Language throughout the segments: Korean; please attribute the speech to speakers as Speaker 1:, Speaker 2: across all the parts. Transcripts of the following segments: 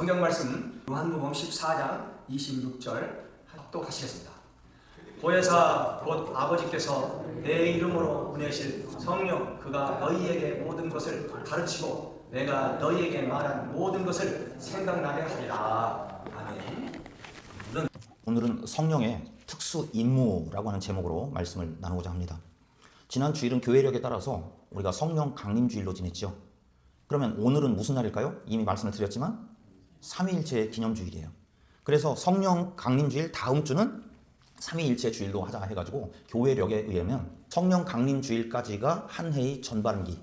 Speaker 1: 성경 말씀 요한복음 14장 26절 합독하시겠습니다. 보혜사 곧 아버지께서 내 이름으로 보내실 성령 그가 너희에게 모든 것을 가르치고 내가 너희에게 말한 모든 것을 생각나게 하리라. 아멘.
Speaker 2: 오늘은 성령의 특수 임무라고 하는 제목으로 말씀을 나누고자 합니다. 지난 주일은 교회력에 따라서 우리가 성령 강림주일로 지냈죠. 그러면 오늘은 무슨 날일까요? 이미 말씀을 드렸지만 삼위일체 기념주일이에요. 그래서 성령 강림주일 다음 주는 삼위일체 주일로 하자 해가지고 교회력에 의하면 성령 강림주일까지가 한 해의 전반기,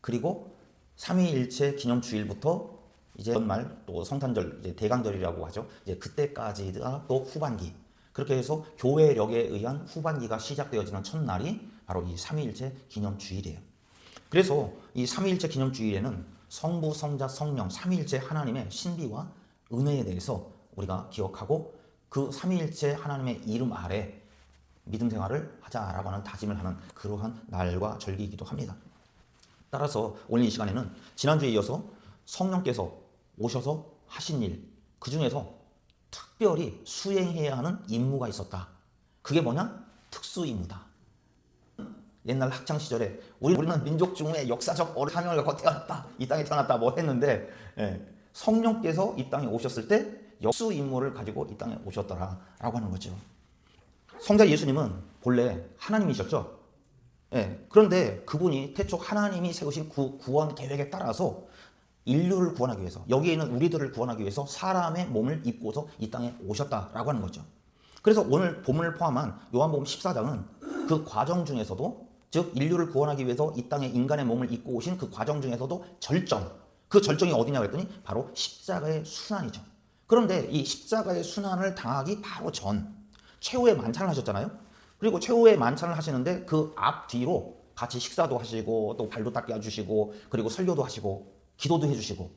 Speaker 2: 그리고 삼위일체 기념주일부터 이제 연말 또 성탄절, 이제 대강절이라고 하죠. 이제 그때까지가 또 후반기. 그렇게 해서 교회력에 의한 후반기가 시작되어지는 첫날이 바로 이 삼위일체 기념주일이에요. 그래서 이 삼위일체 기념주일에는 성부, 성자, 성령, 삼위일체 하나님의 신비와 은혜에 대해서 우리가 기억하고 그 삼위일체 하나님의 이름 아래 믿음 생활을 하자라고 하는 다짐을 하는 그러한 날과 절기이기도 합니다. 따라서 오늘 이 시간에는 지난주에 이어서 성령께서 오셔서 하신 일, 그 중에서 특별히 수행해야 하는 임무가 있었다. 그게 뭐냐? 특수 임무다. 옛날 학창 시절에 우리는 민족 중에 역사적 사명을 갖고 태어났다, 이 땅에 태어났다 뭐 했는데, 성령께서 이 땅에 오셨을 때 역수 임무를 가지고 이 땅에 오셨더라라고 하는 거죠. 성자 예수님은 본래 하나님이셨죠. 그런데 그분이 태초 하나님이 세우신 구원 계획에 따라서 인류를 구원하기 위해서, 여기에 있는 우리들을 구원하기 위해서 사람의 몸을 입고서 이 땅에 오셨다라고 하는 거죠. 그래서 오늘 본문을 포함한 요한복음 14장은 그 과정 중에서도, 즉 인류를 구원하기 위해서 이 땅에 인간의 몸을 입고 오신 그 과정 중에서도 그 절정이 어디냐고 했더니 바로 십자가의 순환이죠. 그런데 이 십자가의 순환을 당하기 바로 전 최후의 만찬을 하셨잖아요. 그리고 최후의 만찬을 하시는데 그 앞뒤로 같이 식사도 하시고 또 발도 닦게 해주시고 그리고 설교도 하시고 기도도 해주시고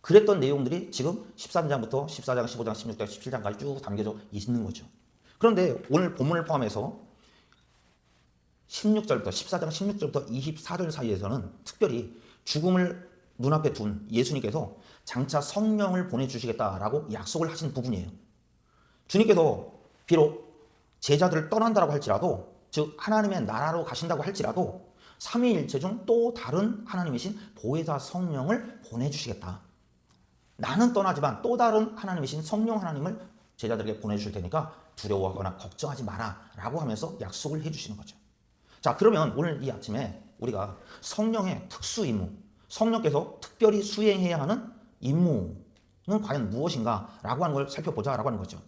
Speaker 2: 그랬던 내용들이 지금 13장부터 14장, 15장, 16장, 17장까지 쭉 담겨져 있는 거죠. 그런데 오늘 본문을 포함해서 14장 16절부터 24절 사이에서는 특별히 죽음을 눈앞에 둔 예수님께서 장차 성령을 보내주시겠다라고 약속을 하신 부분이에요. 주님께서 비록 제자들을 떠난다고 할지라도, 즉 하나님의 나라로 가신다고 할지라도 삼위일체 중 또 다른 하나님이신 보혜사 성령을 보내주시겠다. 나는 떠나지만 또 다른 하나님이신 성령 하나님을 제자들에게 보내주실 테니까 두려워하거나 걱정하지 마라 라고 하면서 약속을 해주시는 거죠. 자, 그러면 오늘 이 아침에 우리가 성령의 특수 임무, 성령께서 특별히 수행해야 하는 임무는 과연 무엇인가 라고 하는 걸 살펴보자라고 하는 거죠.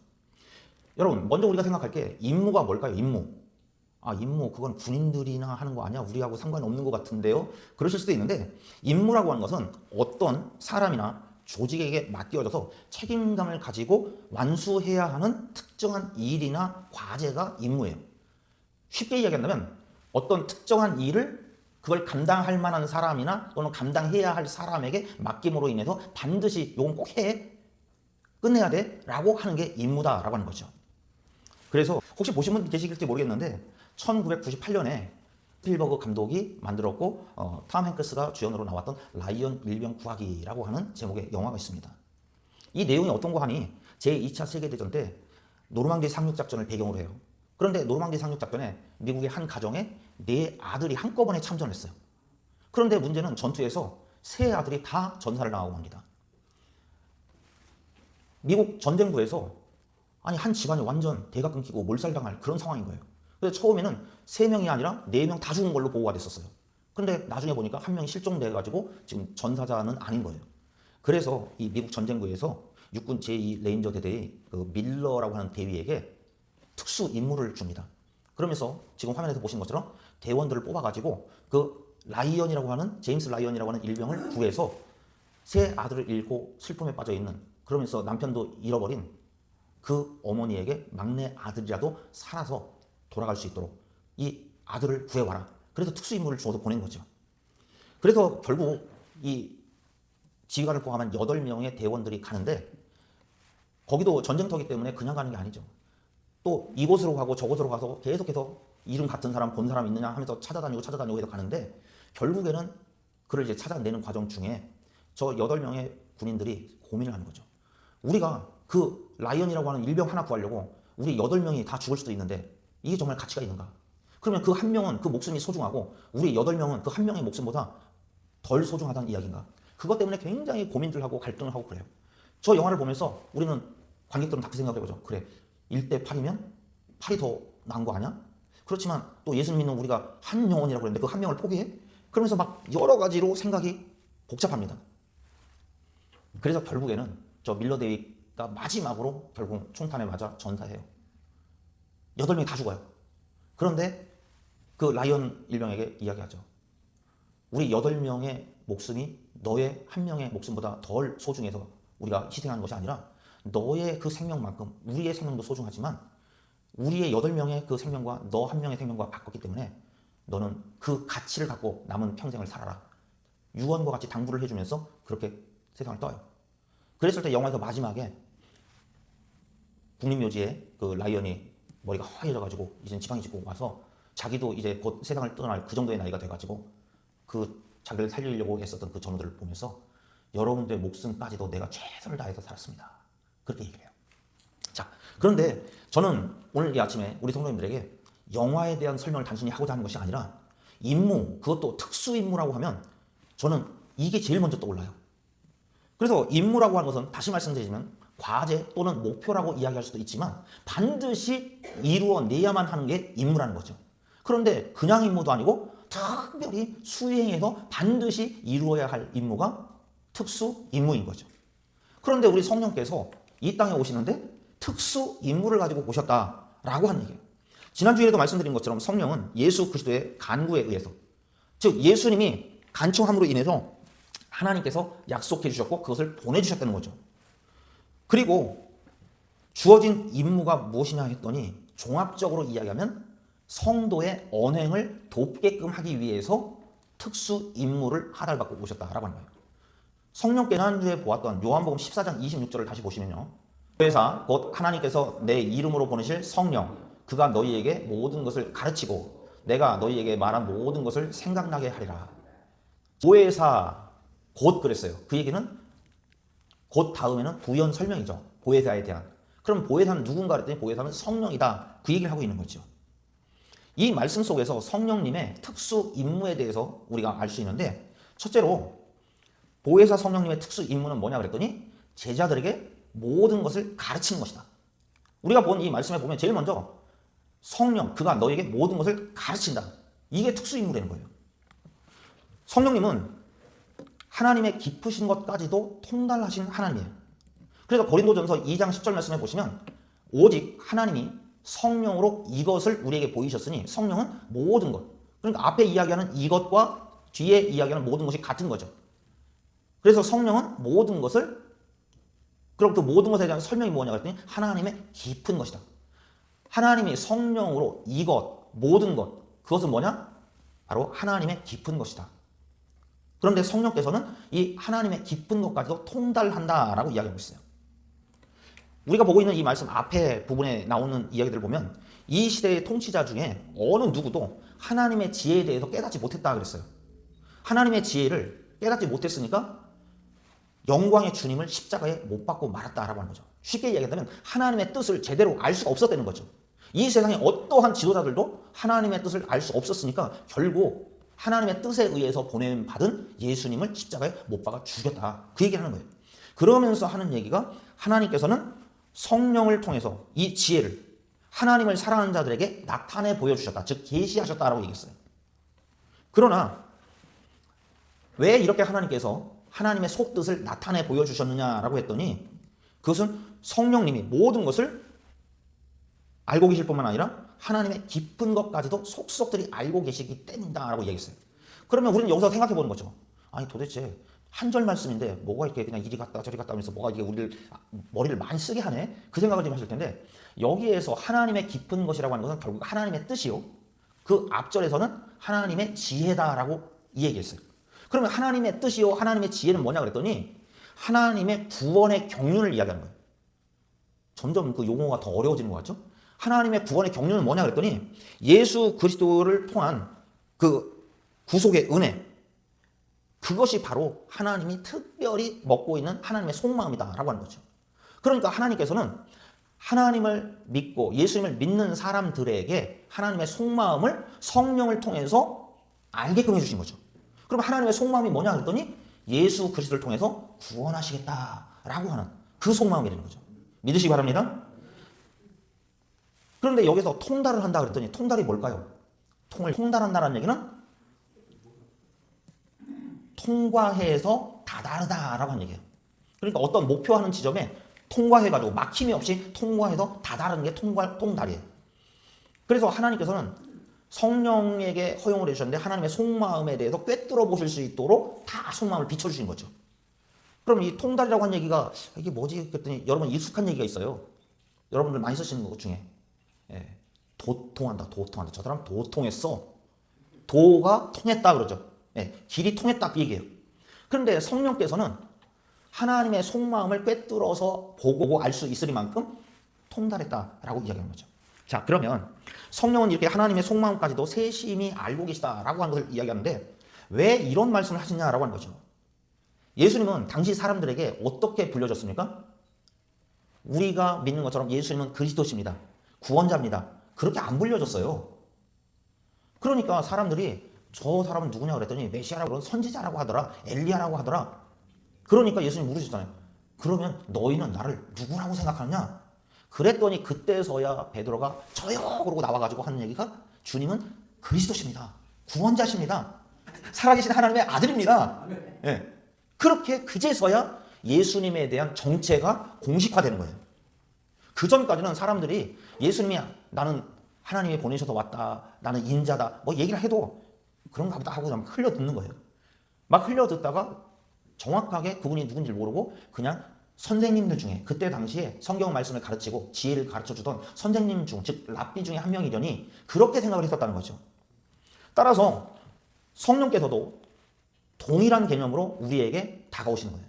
Speaker 2: 여러분, 먼저 우리가 생각할 게 임무가 뭘까요? 임무 그건 군인들이나 하는 거 아니야? 우리하고 상관없는 것 같은데요? 그러실 수도 있는데, 임무라고 하는 것은 어떤 사람이나 조직에게 맡겨져서 책임감을 가지고 완수해야 하는 특정한 일이나 과제가 임무예요. 쉽게 이야기한다면 어떤 특정한 일을 그걸 감당할 만한 사람이나 또는 감당해야 할 사람에게 맡김으로 인해서 반드시 이건 꼭 끝내야 돼 라고 하는 게 임무다라고 하는 거죠. 그래서 혹시 보신 분 계실지 모르겠는데 1998년에 스필버그 감독이 만들었고 톰 행크스가 주연으로 나왔던 라이언 일병 구하기라고 하는 제목의 영화가 있습니다. 이 내용이 어떤 거 하니 제2차 세계대전 때 노르망디 상륙작전을 배경으로 해요. 그런데 노르망디 상륙작전에 미국의 한 가정에 4아들이 한꺼번에 참전을 했어요. 그런데 문제는 전투에서 3아들이 다 전사를 당하고 맙니다. 미국 전쟁부에서 한 집안이 완전 대가 끊기고 몰살당할 그런 상황인 거예요. 그래서 처음에는 3명이 아니라 4명 다 죽은 걸로 보고가 됐었어요. 그런데 나중에 보니까 1명이 실종돼가지고 지금 전사자는 아닌 거예요. 그래서 이 미국 전쟁부에서 육군 제2레인저 대대의 그 밀러라고 하는 대위에게 특수 임무를 줍니다. 그러면서 지금 화면에서 보시는 것처럼 대원들을 뽑아가지고 그 라이언이라고 하는 제임스 라이언이라고 하는 일병을 구해서 3아들을 잃고 슬픔에 빠져 있는, 그러면서 남편도 잃어버린 그 어머니에게 막내 아들이라도 살아서 돌아갈 수 있도록 이 아들을 구해와라. 그래서 특수 임무를 주어서 보낸 거죠. 그래서 결국 이 지휘관을 포함한 8명의 대원들이 가는데, 거기도 전쟁터이기 때문에 그냥 가는 게 아니죠. 또 이곳으로 가고 저곳으로 가서 계속해서 이름 같은 사람 본 사람 있느냐 하면서 찾아다니고 해서 가는데, 결국에는 그를 이제 찾아내는 과정 중에 저 8명의 군인들이 고민을 하는 거죠. 우리가 그 라이언이라고 하는 일병 하나 구하려고 우리 8명이 다 죽을 수도 있는데 이게 정말 가치가 있는가? 그러면 그 한 명은 그 목숨이 소중하고 우리 8명은 그 한 명의 목숨보다 덜 소중하다는 이야기인가? 그것 때문에 굉장히 고민들 하고 갈등을 하고 그래요. 저 영화를 보면서 우리는 관객들은 다 그 생각을 해보죠. 그래, 1대 8이면 8이 더 나은 거 아니야? 그렇지만 또 예수 믿는 우리가 한 영혼이라고 그랬는데 그 한 명을 포기해? 그러면서 막 여러 가지로 생각이 복잡합니다. 그래서 결국에는 저 밀러 데이가 마지막으로 결국 총탄에 맞아 전사해요. 8명이 다 죽어요. 그런데 그 라이언 일병에게 이야기하죠. 우리 8명의 목숨이 너의 한 명의 목숨보다 덜 소중해서 우리가 희생하는 것이 아니라 너의 그 생명만큼 우리의 생명도 소중하지만 우리의 8명의 그 생명과 너 한 명의 생명과 바꿨기 때문에 너는 그 가치를 갖고 남은 평생을 살아라. 유언과 같이 당부를 해주면서 그렇게 세상을 떠요. 그랬을 때 영화에서 마지막에 국립묘지에 그 라이언이 머리가 하얘져가지고 이제 지팡이 짚고 와서 자기도 이제 곧 세상을 떠날 그 정도의 나이가 돼가지고 그 자기를 살리려고 애썼던 그 전우들을 보면서 여러분들의 목숨까지도 내가 최선을 다해서 살았습니다. 그렇게 얘기해요. 자, 그런데 저는 오늘 이 아침에 우리 성도님들에게 영화에 대한 설명을 단순히 하고자 하는 것이 아니라 임무, 그것도 특수 임무라고 하면 저는 이게 제일 먼저 떠올라요. 그래서 임무라고 하는 것은 다시 말씀드리지만 과제 또는 목표라고 이야기할 수도 있지만 반드시 이루어내야만 하는 게 임무라는 거죠. 그런데 그냥 임무도 아니고 특별히 수행해서 반드시 이루어야 할 임무가 특수 임무인 거죠. 그런데 우리 성령께서 이 땅에 오시는데 특수 임무를 가지고 오셨다라고 하는 얘기예요. 지난주에도 말씀드린 것처럼 성령은 예수 그리스도의 간구에 의해서, 즉 예수님이 간청함으로 인해서 하나님께서 약속해 주셨고 그것을 보내주셨다는 거죠. 그리고 주어진 임무가 무엇이냐 했더니 종합적으로 이야기하면 성도의 언행을 돕게끔 하기 위해서 특수 임무를 하달받고 오셨다라고 하는 거예요. 성령께 지난주에 보았던 요한복음 14장 26절을 다시 보시면요. 보혜사 곧 하나님께서 내 이름으로 보내실 성령 그가 너희에게 모든 것을 가르치고 내가 너희에게 말한 모든 것을 생각나게 하리라. 보혜사 곧 그랬어요. 그 얘기는 곧 다음에는 부연 설명이죠. 보혜사에 대한. 그럼 보혜사는 누군가 그랬더니 보혜사는 성령이다. 그 얘기를 하고 있는 거죠. 이 말씀 속에서 성령님의 특수 임무에 대해서 우리가 알 수 있는데 첫째로 보혜사 성령님의 특수 임무는 뭐냐 그랬더니 제자들에게 모든 것을 가르치는 것이다. 우리가 본 이 말씀에 보면 제일 먼저 성령, 그가 너에게 모든 것을 가르친다. 이게 특수 임무라는 거예요. 성령님은 하나님의 깊으신 것까지도 통달하신 하나님이에요. 그래서 고린도전서 2장 10절 말씀에 보시면 오직 하나님이 성령으로 이것을 우리에게 보이셨으니 성령은 모든 것. 그러니까 앞에 이야기하는 이것과 뒤에 이야기하는 모든 것이 같은 거죠. 그래서 성령은 모든 것을, 그럼 그 모든 것에 대한 설명이 뭐냐 그랬더니 하나님의 깊은 것이다. 하나님이 성령으로 이것, 모든 것, 그것은 뭐냐? 바로 하나님의 깊은 것이다. 그런데 성령께서는 이 하나님의 깊은 것까지도 통달한다라고 이야기하고 있어요. 우리가 보고 있는 이 말씀 앞에 부분에 나오는 이야기들을 보면 이 시대의 통치자 중에 어느 누구도 하나님의 지혜에 대해서 깨닫지 못했다 그랬어요. 하나님의 지혜를 깨닫지 못했으니까 영광의 주님을 십자가에 못 박고 말았다라고 하는 거죠. 쉽게 이야기하면 하나님의 뜻을 제대로 알 수가 없었다는 거죠. 이 세상에 어떠한 지도자들도 하나님의 뜻을 알 수 없었으니까 결국 하나님의 뜻에 의해서 보냄받은 예수님을 십자가에 못 박아 죽였다. 그 얘기를 하는 거예요. 그러면서 하는 얘기가 하나님께서는 성령을 통해서 이 지혜를 하나님을 사랑하는 자들에게 나타내 보여주셨다. 즉 계시하셨다라고 얘기했어요. 그러나 왜 이렇게 하나님께서 하나님의 속뜻을 나타내 보여주셨느냐라고 했더니 그것은 성령님이 모든 것을 알고 계실 뿐만 아니라 하나님의 깊은 것까지도 속속들이 알고 계시기 때문이다라고 얘기했어요. 그러면 우리는 여기서 생각해 보는 거죠. 아니 도대체 한 절 말씀인데 뭐가 이렇게 그냥 이리 갔다 저리 갔다 하면서 뭐가 이게 우리를 머리를 많이 쓰게 하네? 그 생각을 좀 하실 텐데 여기에서 하나님의 깊은 것이라고 하는 것은 결국 하나님의 뜻이요. 그 앞절에서는 하나님의 지혜다라고 이 얘기했어요. 그러면 하나님의 뜻이요 하나님의 지혜는 뭐냐 그랬더니 하나님의 구원의 경륜을 이야기하는 거예요. 점점 그 용어가 더 어려워지는 것 같죠? 하나님의 구원의 경륜은 뭐냐 그랬더니 예수 그리스도를 통한 그 구속의 은혜, 그것이 바로 하나님이 특별히 먹고 있는 하나님의 속마음이다라고 하는 거죠. 그러니까 하나님께서는 하나님을 믿고 예수님을 믿는 사람들에게 하나님의 속마음을 성령을 통해서 알게끔 해주신 거죠. 그럼 하나님의 속마음이 뭐냐 그랬더니 예수 그리스도를 통해서 구원하시겠다라고 하는 그 속마음이라는 거죠. 믿으시기 바랍니다. 그런데 여기서 통달을 한다 그랬더니 통달이 뭘까요? 통달한다는 얘기는 통과해서 다다르다라고 하는 얘기예요. 그러니까 어떤 목표하는 지점에 통과해가지고 막힘이 없이 통과해서 다다르는 게 통달이에요. 그래서 하나님께서는 성령에게 허용을 해주셨는데 하나님의 속마음에 대해서 꿰뚫어 보실 수 있도록 다 속마음을 비춰주신 거죠. 그럼 이 통달이라고 한 얘기가 이게 뭐지? 그랬더니 여러분 익숙한 얘기가 있어요. 여러분들 많이 쓰시는 것 중에 도통한다. 저 사람 도통했어. 도가 통했다 그러죠. 길이 통했다 그 얘기예요. 그런데 성령께서는 하나님의 속마음을 꿰뚫어서 보고 알 수 있을 만큼 통달했다라고 이야기하는 거죠. 자, 그러면 성령은 이렇게 하나님의 속마음까지도 세심히 알고 계시다라고 하는 것을 이야기하는데 왜 이런 말씀을 하시냐라고 하는 거죠. 예수님은 당시 사람들에게 어떻게 불려졌습니까? 우리가 믿는 것처럼 예수님은 그리스도십니다. 구원자입니다. 그렇게 안 불려졌어요. 그러니까 사람들이 저 사람은 누구냐 그랬더니 메시아라고 그러는 선지자라고 하더라. 엘리야라고 하더라. 그러니까 예수님 물으셨잖아요. 그러면 너희는 나를 누구라고 생각하느냐? 그랬더니 그때서야 베드로가 저요 그러고 나와가지고 하는 얘기가 주님은 그리스도십니다. 구원자십니다. 살아계신 하나님의 아들입니다. 그렇게 그제서야 예수님에 대한 정체가 공식화되는 거예요. 그 전까지는 사람들이 예수님이 나는 하나님이 보내셔서 왔다. 나는 인자다. 뭐 얘기를 해도 그런가 보다 하고 그냥 흘려 듣는 거예요. 막 흘려 듣다가 정확하게 그분이 누군지 모르고 그냥 선생님들 중에 그때 당시에 성경 말씀을 가르치고 지혜를 가르쳐주던 선생님 중, 즉 랍비 중에 한 명이려니 그렇게 생각을 했었다는 거죠. 따라서 성령께서도 동일한 개념으로 우리에게 다가오시는 거예요.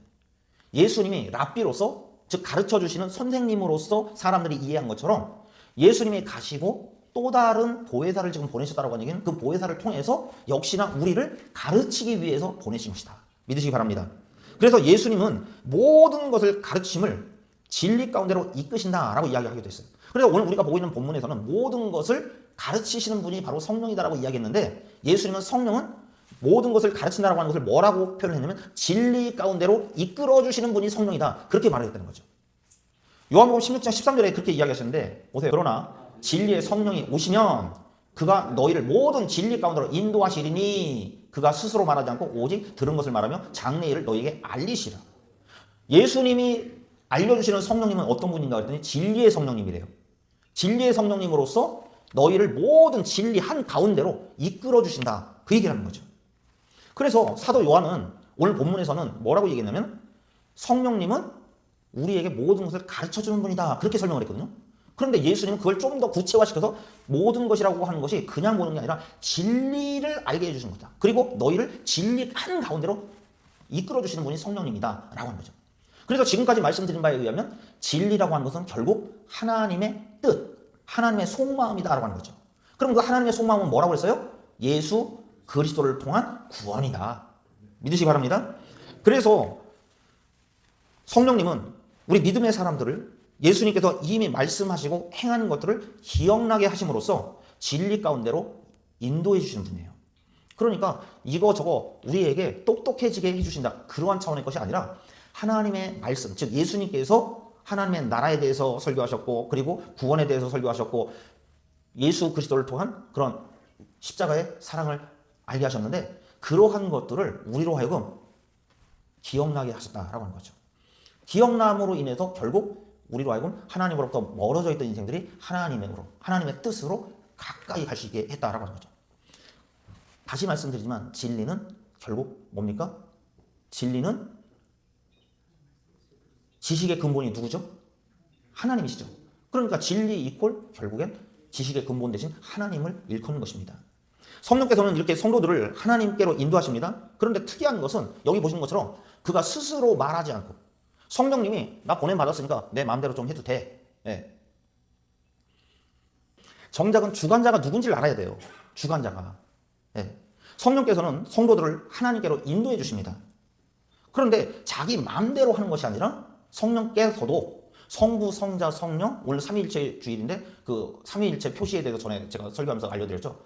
Speaker 2: 예수님이 랍비로서 즉 가르쳐주시는 선생님으로서 사람들이 이해한 것처럼 예수님이 가시고 또 다른 보혜사를 지금 보내셨다고 하는 얘기는 그 보혜사를 통해서 역시나 우리를 가르치기 위해서 보내신 것이다. 믿으시기 바랍니다. 그래서 예수님은 모든 것을 가르침을 진리 가운데로 이끄신다라고 이야기하기도 했어요. 그래서 오늘 우리가 보고 있는 본문에서는 모든 것을 가르치시는 분이 바로 성령이다라고 이야기했는데 예수님은 성령은 모든 것을 가르친다라고 하는 것을 뭐라고 표현했냐면 진리 가운데로 이끌어주시는 분이 성령이다. 그렇게 말했다는 거죠. 요한복음 16장 13절에 그렇게 이야기하셨는데 보세요. 그러나 진리의 성령이 오시면 그가 너희를 모든 진리 가운데로 인도하시리니 그가 스스로 말하지 않고 오직 들은 것을 말하며 장래일을 너희에게 알리시라. 예수님이 알려주시는 성령님은 어떤 분인가 그랬더니 진리의 성령님이래요. 진리의 성령님으로서 너희를 모든 진리 한 가운데로 이끌어 주신다. 그 얘기를 하는 거죠. 그래서 사도 요한은 오늘 본문에서는 뭐라고 얘기했냐면 성령님은 우리에게 모든 것을 가르쳐주는 분이다. 그렇게 설명을 했거든요. 그런데 예수님은 그걸 좀 더 구체화시켜서 모든 것이라고 하는 것이 그냥 보는 게 아니라 진리를 알게 해주신 거다. 그리고 너희를 진리 한 가운데로 이끌어주시는 분이 성령님이다 라고 하는 거죠. 그래서 지금까지 말씀드린 바에 의하면 진리라고 하는 것은 결국 하나님의 뜻, 하나님의 속마음이다 라고 하는 거죠. 그럼 그 하나님의 속마음은 뭐라고 했어요? 예수 그리스도를 통한 구원이다. 믿으시기 바랍니다. 그래서 성령님은 우리 믿음의 사람들을 예수님께서 이미 말씀하시고 행하는 것들을 기억나게 하심으로써 진리 가운데로 인도해 주시는 분이에요. 그러니까 이거저거 우리에게 똑똑해지게 해주신다. 그러한 차원의 것이 아니라 하나님의 말씀, 즉 예수님께서 하나님의 나라에 대해서 설교하셨고 그리고 구원에 대해서 설교하셨고 예수 그리스도를 통한 그런 십자가의 사랑을 알게 하셨는데 그러한 것들을 우리로 하여금 기억나게 하셨다라고 하는 거죠. 기억남으로 인해서 결국 우리로 하여금 하나님으로부터 멀어져 있던 인생들이 하나님의 뜻으로 가까이 갈 수 있게 했다라고 하는 거죠. 다시 말씀드리지만 진리는 결국 뭡니까? 진리는 지식의 근본이 누구죠? 하나님이시죠. 그러니까 진리 이꼴 결국엔 지식의 근본 대신 하나님을 일컫는 것입니다. 성령께서는 이렇게 성도들을 하나님께로 인도하십니다. 그런데 특이한 것은 여기 보시는 것처럼 그가 스스로 말하지 않고 성령님이 나 보냄받았으니까 내 마음대로 좀 해도 돼. 정작은 주관자가 누군지를 알아야 돼요. 주관자가. 성령께서는 성도들을 하나님께로 인도해 주십니다. 그런데 자기 마음대로 하는 것이 아니라 성령께서도 성부, 성자, 성령, 원래 삼위일체 주일인데 그 삼위일체 표시에 대해서 전에 제가 설교하면서 알려드렸죠.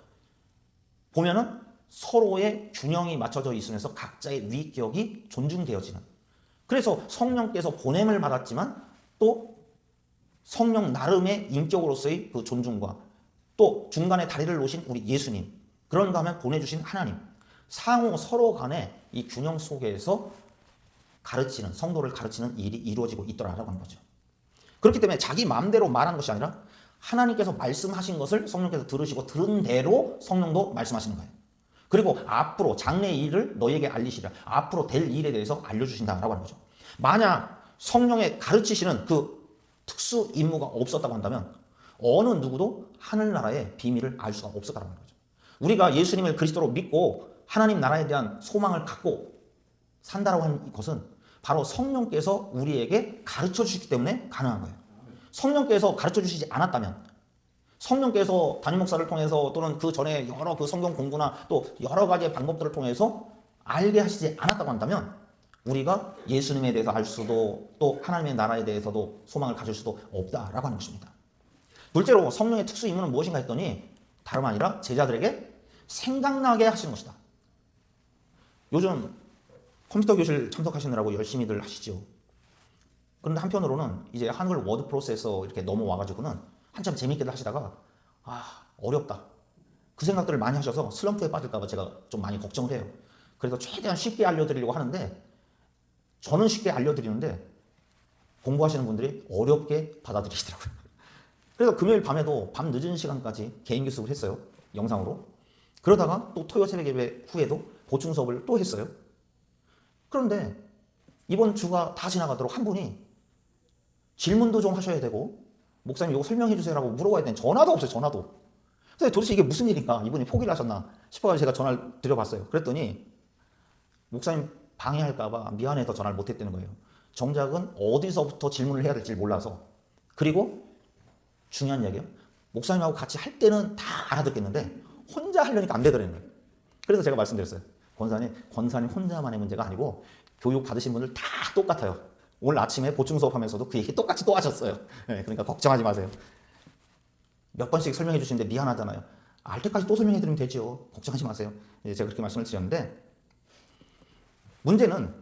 Speaker 2: 보면은 서로의 균형이 맞춰져 있으면서 각자의 위격이 존중되어지는. 그래서 성령께서 보냄을 받았지만 또 성령 나름의 인격으로서의 그 존중과 또 중간에 다리를 놓으신 우리 예수님, 그런가 하면 보내주신 하나님, 상호 서로 간의 이 균형 속에서 가르치는, 성도를 가르치는 일이 이루어지고 있더라라고 하는 거죠. 그렇기 때문에 자기 마음대로 말하는 것이 아니라 하나님께서 말씀하신 것을 성령께서 들으시고 들은 대로 성령도 말씀하시는 거예요. 그리고 앞으로 장래의 일을 너희에게 알리시리라. 앞으로 될 일에 대해서 알려주신다라고 하는 거죠. 만약 성령의 가르치시는 그 특수 임무가 없었다고 한다면 어느 누구도 하늘나라의 비밀을 알 수가 없을 거라는 거죠. 우리가 예수님을 그리스도로 믿고 하나님 나라에 대한 소망을 갖고 산다라고 하는 것은 바로 성령께서 우리에게 가르쳐 주시기 때문에 가능한 거예요. 성령께서 가르쳐 주시지 않았다면, 성령께서 담임 목사를 통해서 또는 그 전에 여러 그 성경 공부나 또 여러 가지의 방법들을 통해서 알게 하시지 않았다고 한다면 우리가 예수님에 대해서 알 수도 또 하나님의 나라에 대해서도 소망을 가질 수도 없다라고 하는 것입니다. 둘째로 성령의 특수 임무는 무엇인가 했더니 다름 아니라 제자들에게 생각나게 하시는 것이다. 요즘 컴퓨터 교실 참석하시느라고 열심히들 하시죠. 그런데 한편으로는 이제 한글 워드 프로세서 이렇게 넘어와가지고는 한참 재밌게들 하시다가 어렵다. 그 생각들을 많이 하셔서 슬럼프에 빠질까봐 제가 좀 많이 걱정을 해요. 그래서 최대한 쉽게 알려드리려고 하는데 저는 쉽게 알려드리는데 공부하시는 분들이 어렵게 받아들이시더라고요. 그래서 금요일 밤에도 밤 늦은 시간까지 개인 교습을 했어요. 영상으로. 그러다가 또 토요 새벽 예배 후에도 보충 수업을 또 했어요. 그런데 이번 주가 다 지나가도록 한 분이 질문도 좀 하셔야 되고 목사님 이거 설명해 주세요라고 물어봐야 되는 전화도 없어요. 전화도. 그래서 도대체 이게 무슨 일인가 이분이 포기를 하셨나 싶어서 제가 전화를 드려봤어요. 그랬더니 목사님 방해할까 봐 미안해서 전화를 못했다는 거예요. 정작은 어디서부터 질문을 해야 될지 몰라서. 그리고 중요한 이야기예요. 목사님하고 같이 할 때는 다 알아듣겠는데 혼자 하려니까 안 되더라는 거예요. 그래서 제가 말씀드렸어요. 권사님 혼자만의 문제가 아니고 교육 받으신 분들 다 똑같아요. 오늘 아침에 보충 수업하면서도 그 얘기 똑같이 또 하셨어요. 그러니까 걱정하지 마세요. 몇 번씩 설명해 주시는데 미안하잖아요. 알 때까지 또 설명해 드리면 되죠. 걱정하지 마세요. 제가 그렇게 말씀을 드렸는데 문제는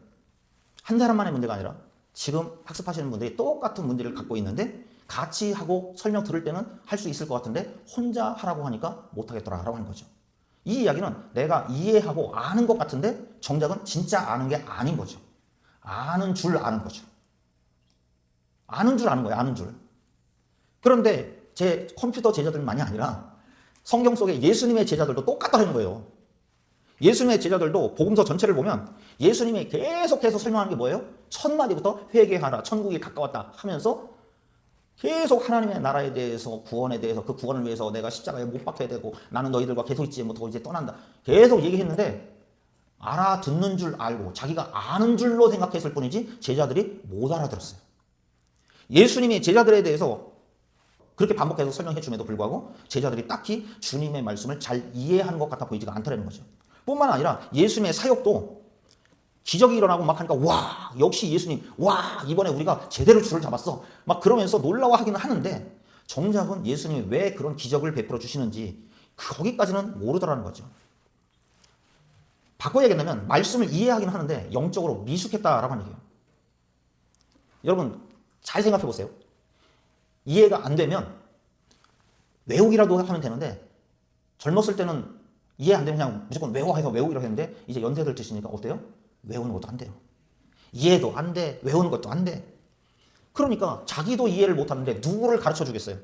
Speaker 2: 한 사람만의 문제가 아니라 지금 학습하시는 분들이 똑같은 문제를 갖고 있는데 같이 하고 설명 들을 때는 할 수 있을 것 같은데 혼자 하라고 하니까 못하겠더라라고 하는 거죠. 이 이야기는 내가 이해하고 아는 것 같은데 정작은 진짜 아는 게 아닌 거죠. 아는 줄 아는 거죠. 아는 줄 아는 거예요. 아는 줄. 그런데 제 컴퓨터 제자들만이 아니라 성경 속에 예수님의 제자들도 똑같다는 거예요. 예수님의 제자들도 복음서 전체를 보면 예수님이 계속해서 설명하는 게 뭐예요? 첫 마디부터 회개하라, 천국이 가까웠다 하면서 계속 하나님의 나라에 대해서, 구원에 대해서, 그 구원을 위해서 내가 십자가에 못 박혀야 되고 나는 너희들과 계속 있지 못하고 이제 떠난다. 계속 얘기했는데 알아듣는 줄 알고 자기가 아는 줄로 생각했을 뿐이지 제자들이 못 알아들었어요. 예수님이 제자들에 대해서 그렇게 반복해서 설명해 줌에도 불구하고 제자들이 딱히 주님의 말씀을 잘 이해하는 것 같아 보이지가 않더라는 거죠. 뿐만 아니라 예수님의 사역도 기적이 일어나고 막 하니까 와 역시 예수님 와 이번에 우리가 제대로 줄을 잡았어 막 그러면서 놀라워하기는 하는데 정작은 예수님이 왜 그런 기적을 베풀어 주시는지 거기까지는 모르더라는 거죠. 바꿔 얘기하면 말씀을 이해하기는 하는데 영적으로 미숙했다라고 하는 얘기예요. 여러분 잘 생각해 보세요. 이해가 안 되면 외우기라도 하면 되는데 젊었을 때는 이해 안 되면 그냥 무조건 외워 해서 외우기로 했는데 이제 연세들 드시니까 어때요? 외우는 것도 안 돼요. 이해도 안 돼. 외우는 것도 안 돼. 그러니까 자기도 이해를 못 하는데 누구를 가르쳐 주겠어요.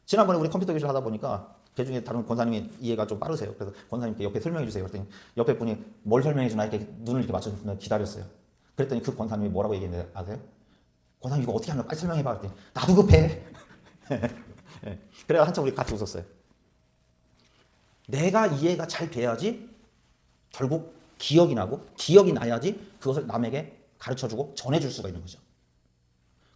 Speaker 2: 지난번에 우리 컴퓨터 교실 하다 보니까 그중에 다른 권사님이 이해가 좀 빠르세요. 그래서 권사님께 옆에 설명해 주세요. 그랬더니 옆에 분이 뭘 설명해 주나 이렇게 눈을 이렇게 맞춰주면서 기다렸어요. 그랬더니 그 권사님이 뭐라고 얘기했는지 아세요? 권사님 이거 어떻게 하는 거야? 빨리 설명해봐. 그랬더니 나도 급해. 그래서 한참 우리 같이 웃었어요. 내가 이해가 잘 돼야지 결국 기억이 나고 기억이 나야지 그것을 남에게 가르쳐주고 전해줄 수가 있는 거죠.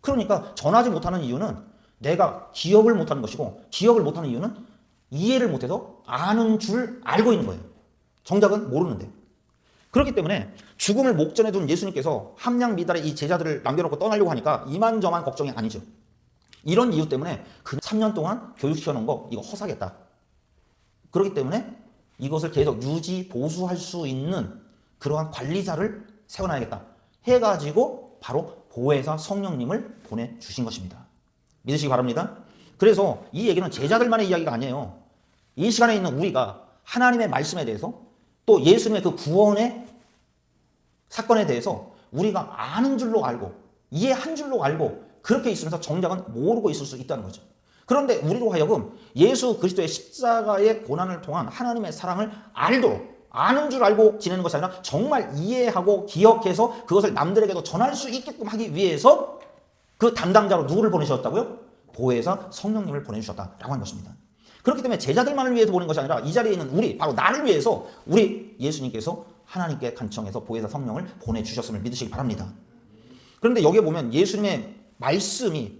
Speaker 2: 그러니까 전하지 못하는 이유는 내가 기억을 못하는 것이고 기억을 못하는 이유는 이해를 못해서 아는 줄 알고 있는 거예요. 정작은 모르는데. 그렇기 때문에 죽음을 목전에 둔 예수님께서 함양 미달에 이 제자들을 남겨놓고 떠나려고 하니까 이만저만 걱정이 아니죠. 이런 이유 때문에 그 3년 동안 교육시켜 놓은 거 이거 허사겠다. 그렇기 때문에 이것을 계속 유지 보수할 수 있는 그러한 관리자를 세워놔야겠다 해가지고 바로 보혜사 성령님을 보내주신 것입니다. 믿으시기 바랍니다. 그래서 이 얘기는 제자들만의 이야기가 아니에요. 이 시간에 있는 우리가 하나님의 말씀에 대해서 또 예수님의 그 구원의 사건에 대해서 우리가 아는 줄로 알고 이해한 줄로 알고 그렇게 있으면서 정작은 모르고 있을 수 있다는 거죠. 그런데 우리로 하여금 예수 그리스도의 십자가의 고난을 통한 하나님의 사랑을 알도록 아는 줄 알고 지내는 것이 아니라 정말 이해하고 기억해서 그것을 남들에게도 전할 수 있게끔 하기 위해서 그 담당자로 누구를 보내셨다고요? 보혜사 성령님을 보내주셨다라고 하는 것입니다. 그렇기 때문에 제자들만을 위해서 보낸 것이 아니라 이 자리에 있는 우리, 바로 나를 위해서 우리 예수님께서 하나님께 간청해서 보혜사 성령을 보내주셨음을 믿으시기 바랍니다. 그런데 여기에 보면 예수님의 말씀이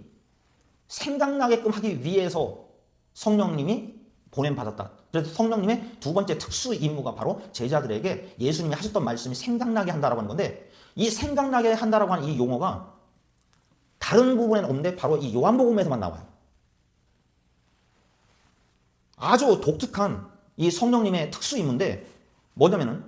Speaker 2: 생각나게끔 하기 위해서 성령님이 보냄받았다. 그래서 성령님의 두 번째 특수 임무가 바로 제자들에게 예수님이 하셨던 말씀이 생각나게 한다라고 하는 건데, 이 생각나게 한다라고 하는 이 용어가 다른 부분에는 없는데 바로 이 요한복음에서만 나와요. 아주 독특한 이 성령님의 특수 임무인데 뭐냐면은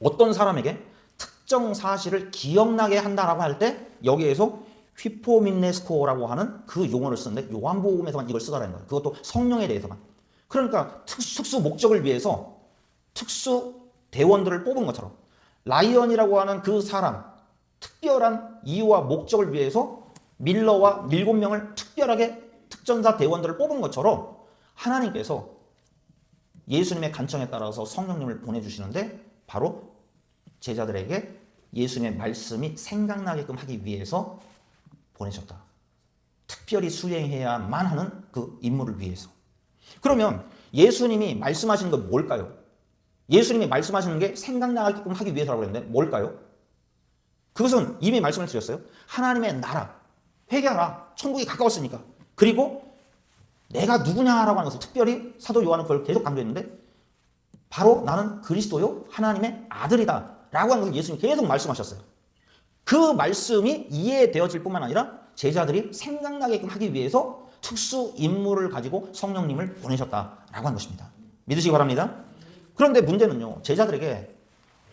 Speaker 2: 어떤 사람에게 특정 사실을 기억나게 한다라고 할 때 여기에서 휘포민네스코라고 하는 그 용어를 쓰는데 요한복음에서만 이걸 쓰더라는 거예요. 그것도 성령에 대해서만. 그러니까 특수 목적을 위해서 특수 대원들을 뽑은 것처럼 라이언이라고 하는 그 사람 특별한 이유와 목적을 위해서 밀러와 7명을 특별하게 특전사 대원들을 뽑은 것처럼 하나님께서 예수님의 간청에 따라서 성령님을 보내주시는데 바로 제자들에게 예수님의 말씀이 생각나게끔 하기 위해서 보내셨다. 특별히 수행해야만 하는 그 임무를 위해서. 그러면 예수님이 말씀하시는 건 뭘까요? 예수님이 말씀하시는 게 생각나게끔 하기 위해서라고 했는데 뭘까요? 그것은 이미 말씀을 드렸어요. 하나님의 나라, 회개하라. 천국이 가까웠으니까. 그리고 내가 누구냐라고 하는 것을 특별히 사도 요한은 그걸 계속 강조했는데 바로 나는 그리스도요 하나님의 아들이다 라고 하는 것을 예수님이 계속 말씀하셨어요. 그 말씀이 이해되어질 뿐만 아니라 제자들이 생각나게끔 하기 위해서 특수 임무를 가지고 성령님을 보내셨다라고 하는 것입니다. 믿으시기 바랍니다. 그런데 문제는요, 제자들에게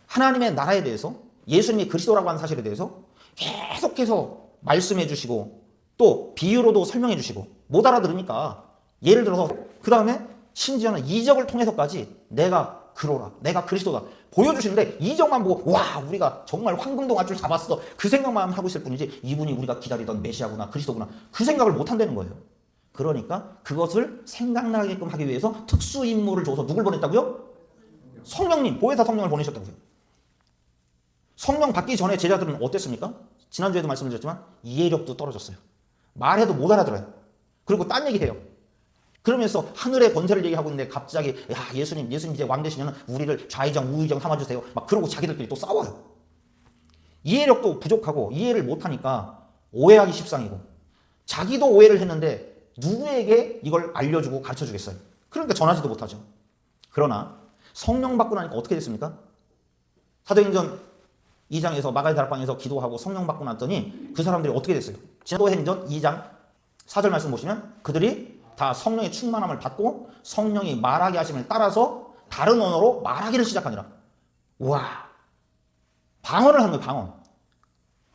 Speaker 2: 하나님의 나라에 대해서 예수님이 그리스도라고 하는 사실에 대해서 계속해서 말씀해 주시고 또 비유로도 설명해 주시고 못 알아들으니까 예를 들어서 그 다음에 심지어는 이적을 통해서까지 내가 그로라, 내가 그리스도다 보여주시는데 이적만 보고 와 우리가 정말 황금동아줄 잡았어 그 생각만 하고 있을 뿐이지 이분이 우리가 기다리던 메시아구나 그리스도구나 그 생각을 못 한다는 거예요. 그러니까 그것을 생각나게끔 하기 위해서 특수 임무를 줘서 누굴 보냈다고요? 성령님, 보혜사 성령을 보내셨다고요. 성령 받기 전에 제자들은 어땠습니까? 지난주에도 말씀을 드렸지만 이해력도 떨어졌어요. 말해도 못 알아들어요. 그리고 딴 얘기해요. 그러면서 하늘의 권세를 얘기하고 있는데 갑자기 야 예수님 이제 왕 되시면 우리를 좌의정 우의정 삼아주세요 막 그러고 자기들끼리 또 싸워요. 이해력도 부족하고 이해를 못하니까 오해하기 십상이고 자기도 오해를 했는데 누구에게 이걸 알려주고 가르쳐주겠어요. 그러니까 전하지도 못하죠. 그러나 성령 받고 나니까 어떻게 됐습니까? 사도행전 2장에서 마가의 다락방에서 기도하고 성령 받고 났더니 그 사람들이 어떻게 됐어요? 사도행전 2장 4절 말씀 보시면 그들이 다 성령의 충만함을 받고 성령이 말하게 하심을 따라서 다른 언어로 말하기를 시작하니라. 와, 방언을 하는 거예요, 방언.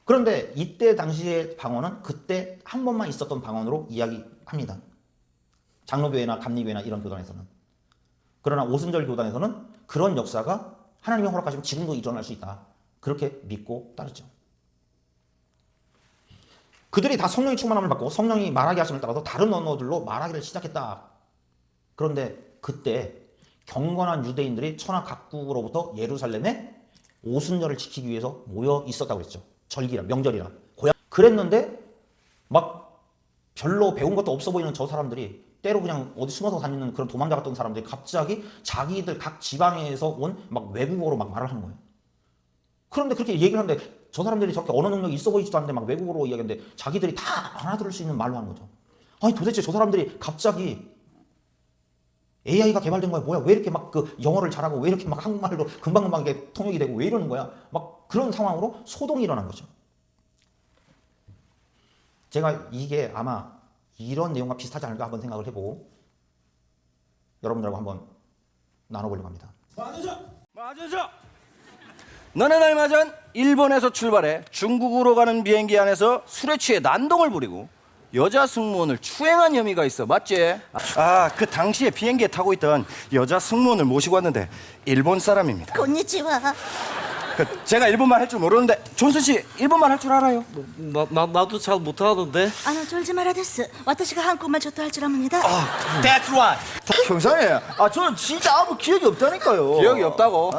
Speaker 2: 그런데 이때 당시의 방언은 그때 한 번만 있었던 방언으로 이야기합니다. 장로교회나 감리교회나 이런 교단에서는. 그러나 오순절 교단에서는 그런 역사가 하나님이 허락하시면 지금도 일어날 수 있다. 그렇게 믿고 따르죠. 그들이 다 성령의 충만함을 받고 성령이 말하게 하심을 따라서 다른 언어들로 말하기를 시작했다. 그런데 그때 경건한 유대인들이 천하 각국으로부터 예루살렘에 오순절을 지키기 위해서 모여 있었다고 그랬죠. 절기라, 명절이라. 그랬는데 막 별로 배운 것도 없어 보이는 저 사람들이 때로 그냥 어디 숨어서 다니는 그런 도망자 같던 사람들이 갑자기 자기들 각 지방에서 온 막 외국어로 막 말을 하는 거예요. 그런데 그렇게 얘기를 하는데 저 사람들이 저렇게 언어 능력이 있어 보이지도 않는데 막 외국어로 이야기하는데 자기들이 다 알아들을 수 있는 말로 하는 거죠. 아니 도대체 저 사람들이 갑자기 AI가 개발된 거야 뭐야 왜 이렇게 막 그 영어를 잘하고 왜 이렇게 막 한국말로 금방금방 이게 통역이 되고 왜 이러는 거야 막 그런 상황으로 소동이 일어난 거죠. 제가 이게 아마 이런 내용과 비슷하지 않을까 한번 생각을 해보고 여러분들하고 한번 나눠보려고 합니다.
Speaker 3: 맞으죠? 너는 얼마 전 일본에서 출발해 중국으로 가는 비행기 안에서 술에 취해 난동을 부리고 여자 승무원을 추행한 혐의가 있어. 맞지? 그 당시에 비행기에 타고 있던 여자 승무원을 모시고 왔는데 일본 사람입니다.
Speaker 4: konnichiwa.
Speaker 3: 제가 일본말 할 줄 모르는데 존슨 씨 일본말 할 줄 알아요?
Speaker 5: 나도 잘 못하는데.
Speaker 4: 졸지 마라 데스. 私が 한국말 저도 할 줄 압니다.
Speaker 3: That's right.
Speaker 6: 형사님, 저는 진짜 아무 기억이 없다니까요.
Speaker 3: 기억이 없다고?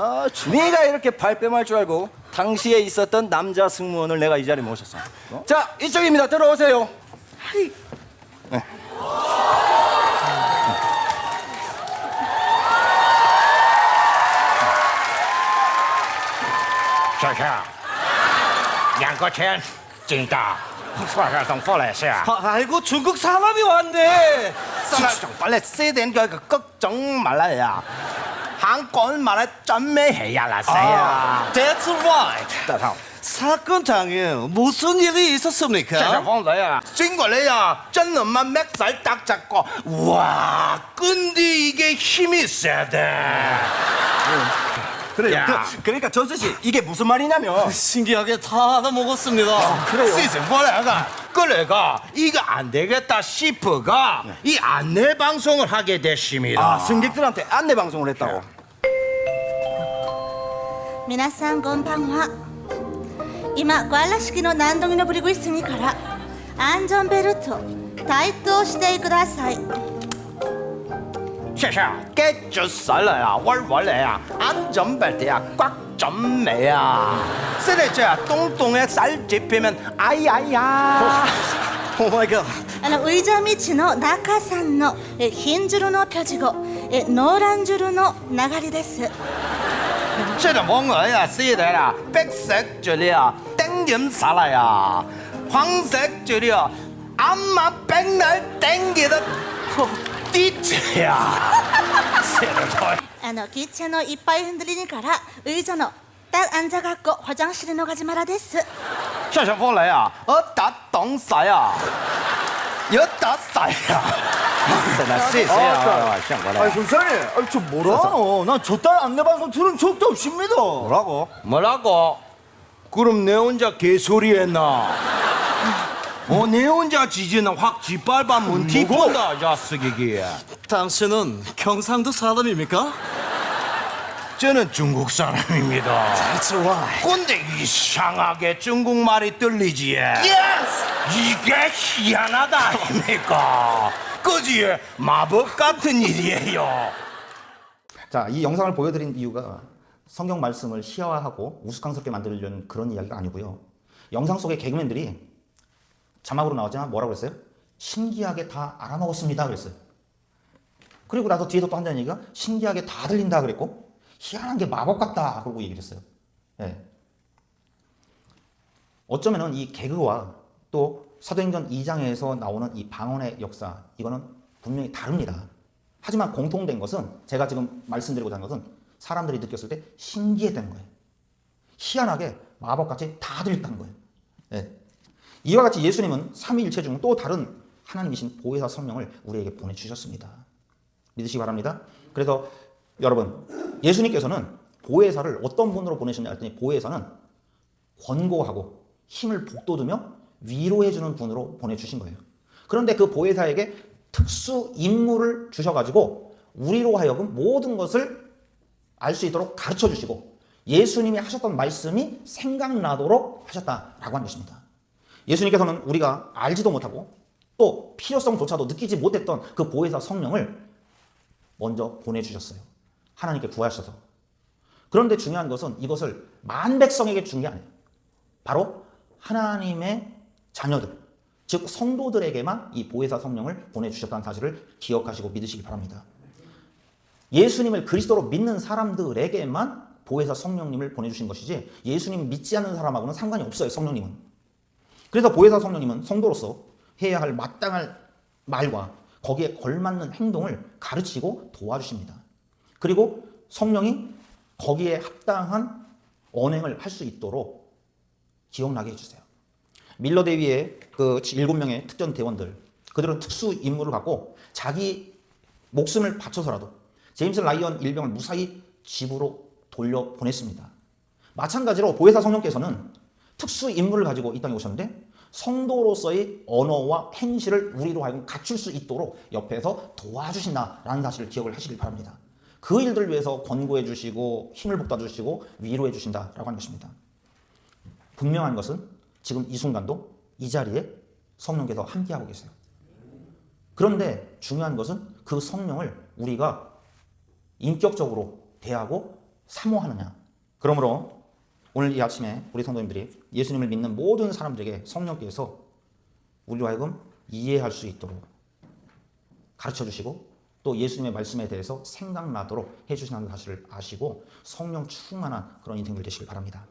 Speaker 3: 네가 이렇게 발뺌할 줄 알고 당시에 있었던 남자 승무원을 내가 이 자리에 모셨어. 자, 이쪽입니다. 들어오세요. 네.
Speaker 7: 小青，2个钱真大，说是从过来是啊。
Speaker 5: 아이고 중국 사람이 왔네.
Speaker 3: 빨리 세된 그 걱정 말아야. 한국 말에 짠매해야 라세야.
Speaker 5: That's right. 사건장에 무슨 일이 있었습니까?
Speaker 7: 这是风雷啊！
Speaker 3: 찐걸레야, 쩐엄만 맥살 딱 잡고. 와, 근데 이게 힘이 세대. 그래요.
Speaker 7: 야.
Speaker 3: 그러니까 전수 씨 이게 무슨 말이냐면.
Speaker 5: 신기하게 다 알아먹었습니다.
Speaker 3: 시스 뭐래가 그래가 이거 안 되겠다 싶어가 이 안내 방송을 하게 됐습니다. 승객들한테 안내 방송을 했다고.
Speaker 4: 皆さんこんばんは。今コアラ式の何度目のブリグイスにから安全ベルト帯刀してください。
Speaker 7: 谢谢。
Speaker 3: 깨졌어요. 월월래야. 안전벨트야 꽉 좀 매야. 쓰레기야 똥똥에 쌀 집히면 아이아이야.
Speaker 5: 오 마이 갓.
Speaker 4: ウイジャ道の中さんのヒンジュルの표지고ノーランジュルの流れです。
Speaker 3: 这뭔거야 쓰이더라. 백색 줄이야 땡김 살아야. 황색 줄이야 암마 백날 땡기던 띠트야.
Speaker 4: キッチンのいっぱい흔들리니까라 의자の딱 앉아갖고 화장실에 나가지마라 데스.
Speaker 3: 这是风雷啊，打懂啥呀？有打啥呀？像过来。
Speaker 6: 형사님, 저 뭐라노? 난 저딴 안내방송 들은 적도 없습니다.
Speaker 3: 뭐라고? 뭐라고? 그럼 내 혼자 개소리 했나? 내 혼자 지지는 확 짓밟아면 뒤본다 자식이기.
Speaker 5: 당신은 경상도 사람입니까?
Speaker 3: 저는 중국 사람입니다.
Speaker 5: That's right.
Speaker 3: 근데 이상하게 중국말이 들리지. 이게 희한하다 아닙니까? 그지? 마법 같은 일이에요.
Speaker 2: 자, 이 영상을 보여드린 이유가 성경 말씀을 희화화하고 우스꽝스럽게 만들려는 그런 이야기가 아니고요. 영상 속의 개그맨들이 자막으로 나왔지만 뭐라고 그랬어요? 신기하게 다 알아먹었습니다 그랬어요. 그리고 나서 뒤에서 또 한다는 얘기가 신기하게 다 들린다 그랬고 희한한 게 마법 같다 그러고 얘기를 했어요. 네. 어쩌면은 이 개그와 또 사도행전 2장에서 나오는 이 방언의 역사 이거는 분명히 다릅니다. 하지만 공통된 것은 제가 지금 말씀드리고자 하는 것은 사람들이 느꼈을 때 신기했다는 거예요. 희한하게 마법같이 다 들렸다는 거예요. 네. 이와 같이 예수님은 삼위일체 중 또 다른 하나님이신 보혜사 성령을 우리에게 보내주셨습니다. 믿으시기 바랍니다. 그래서 여러분 예수님께서는 보혜사를 어떤 분으로 보내셨냐 했더니 보혜사는 권고하고 힘을 북돋우며 위로해주는 분으로 보내주신 거예요. 그런데 그 보혜사에게 특수 임무를 주셔가지고 우리로 하여금 모든 것을 알 수 있도록 가르쳐 주시고 예수님이 하셨던 말씀이 생각나도록 하셨다라고 하는 것입니다. 예수님께서는 우리가 알지도 못하고 또 필요성조차도 느끼지 못했던 그 보혜사 성령을 먼저 보내주셨어요. 하나님께 구하셔서. 그런데 중요한 것은 이것을 만백성에게 준 게 아니에요. 바로 하나님의 자녀들, 즉 성도들에게만 이 보혜사 성령을 보내주셨다는 사실을 기억하시고 믿으시기 바랍니다. 예수님을 그리스도로 믿는 사람들에게만 보혜사 성령님을 보내주신 것이지 예수님 믿지 않는 사람하고는 상관이 없어요. 성령님은. 그래서 보혜사 성령님은 성도로서 해야 할 마땅할 말과 거기에 걸맞는 행동을 가르치고 도와주십니다. 그리고 성령이 거기에 합당한 언행을 할 수 있도록 기억나게 해주세요. 밀러 대위의 그 7명의 특전 대원들, 그들은 특수 임무를 갖고 자기 목숨을 바쳐서라도 제임스 라이언 일병을 무사히 집으로 돌려보냈습니다. 마찬가지로 보혜사 성령께서는 특수 임무를 가지고 이 땅에 오셨는데 성도로서의 언어와 행실을 우리로 하여금 갖출 수 있도록 옆에서 도와주신다라는 사실을 기억을 하시길 바랍니다. 그 일들을 위해서 권고해 주시고 힘을 북돋아 주시고 위로해 주신다라고 하는 것입니다. 분명한 것은 지금 이 순간도 이 자리에 성령께서 함께하고 계세요. 그런데 중요한 것은 그 성령을 우리가 인격적으로 대하고 사모하느냐. 그러므로 오늘 이 아침에 우리 성도님들이 예수님을 믿는 모든 사람들에게 성령께서 우리로 하여금 이해할 수 있도록 가르쳐 주시고 또 예수님의 말씀에 대해서 생각나도록 해주시는 사실을 아시고 성령 충만한 그런 인생들 되시길 바랍니다.